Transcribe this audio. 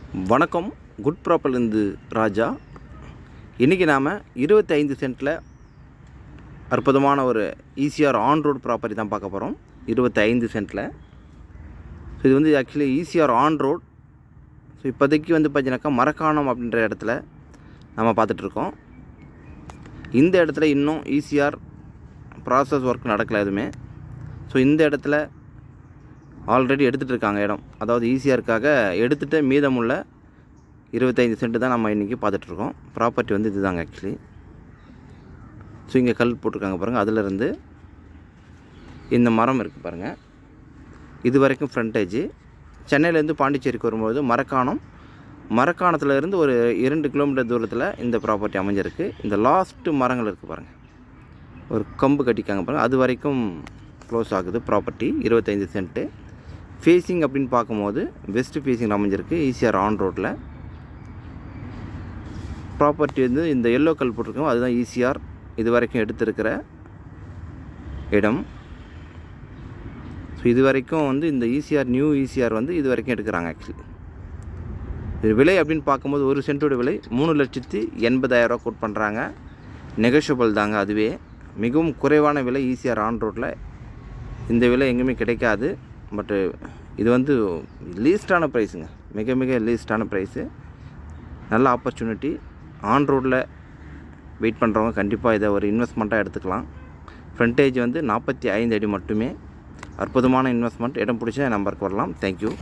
வணக்கம். குட் ப்ராப்பர்லேருந்து ராஜா. இன்றைக்கி நாம் 25 சென்ட்டில் அற்புதமான ஒரு ஈசிஆர் ஆன் ரோடு ப்ராப்பர்ட்டி தான் பார்க்க போகிறோம். 25 சென்ட்டில். ஸோ இது வந்து actually ECR on road. So இப்போதைக்கு வந்து பார்த்தீங்கன்னாக்கா மரக்காணம் அப்படின்ற இடத்துல நம்ம பார்த்துட்ருக்கோம். இந்த இடத்துல இன்னும் ஈசிஆர் ப்ராசஸ் ஒர்க் நடக்கலை எதுவுமே. ஸோ இந்த இடத்துல ஆல்ரெடி எடுத்துகிட்டு இருக்காங்க இடம். அதாவது ஈசிஆருக்காக எடுத்துகிட்டு மீதமுள்ள 25 சென்ட்டு தான் நம்ம இன்றைக்கி பார்த்துட்ருக்கோம். ப்ராப்பர்ட்டி வந்து இது தாங்க ஆக்சுவலி. ஸோ இங்கே கல் போட்டிருக்காங்க பாருங்கள். அதிலிருந்து இந்த மரம் இருக்குது பாருங்கள். இது வரைக்கும் ஃப்ரண்டேஜ். சென்னையிலேருந்து பாண்டிச்சேரிக்கு வரும்போது மரக்காணத்துலேருந்து ஒரு 2 கிலோமீட்டர் தூரத்தில் இந்த ப்ராப்பர்ட்டி அமைஞ்சிருக்கு. இந்த லாஸ்ட்டு மரங்கள் இருக்குது பாருங்கள். ஒரு கம்பு கட்டிக்காங்க பாருங்கள். அது வரைக்கும் க்ளோஸ் ஆகுது ப்ராப்பர்ட்டி. 25 சென்ட்டு. ஃபேஸிங் அப்படின்னு பார்க்கும்போது வெஸ்ட் ஃபேஸிங் அமைஞ்சிருக்கு ஈசிஆர் ஆன் ரோட்டில். ப்ராப்பர்ட்டி வந்து இந்த எல்லோ கல் போட்டிருக்கோம். அதுதான் ஈசிஆர் இது வரைக்கும் எடுத்திருக்கிற இடம். ஸோ இது வரைக்கும் வந்து இந்த ஈசிஆர் நியூ ஈசிஆர் வந்து இது வரைக்கும் எடுக்கிறாங்க ஆக்சுவலி. இது விலை அப்படின்னு பார்க்கும்போது ஒரு சென்ட்டோட விலை 3,80,000 கோட் பண்ணுறாங்க. நெகோஷியபிள் தாங்க. அதுவே மிகவும் குறைவான விலை ஈசிஆர் ஆன் ரோட்டில். இந்த விலை எங்கேயுமே கிடைக்காது. பட்டு இது வந்து லீஸ்டான ப்ரைஸுங்க. மிக மிக லீஸ்டான ப்ரைஸு. நல்ல ஆப்பர்ச்சுனிட்டி. ஆன் ரோட்டில் வெயிட் பண்ணுறவங்க கண்டிப்பாக இதை ஒரு இன்வெஸ்ட்மெண்ட்டாக எடுத்துக்கலாம். ஃப்ரண்டேஜ் வந்து 45 அடி மட்டுமே. அற்புதமான இன்வெஸ்ட்மெண்ட். இடம் பிடிச்சா என் நம்பருக்கு வரலாம். தேங்க்யூ.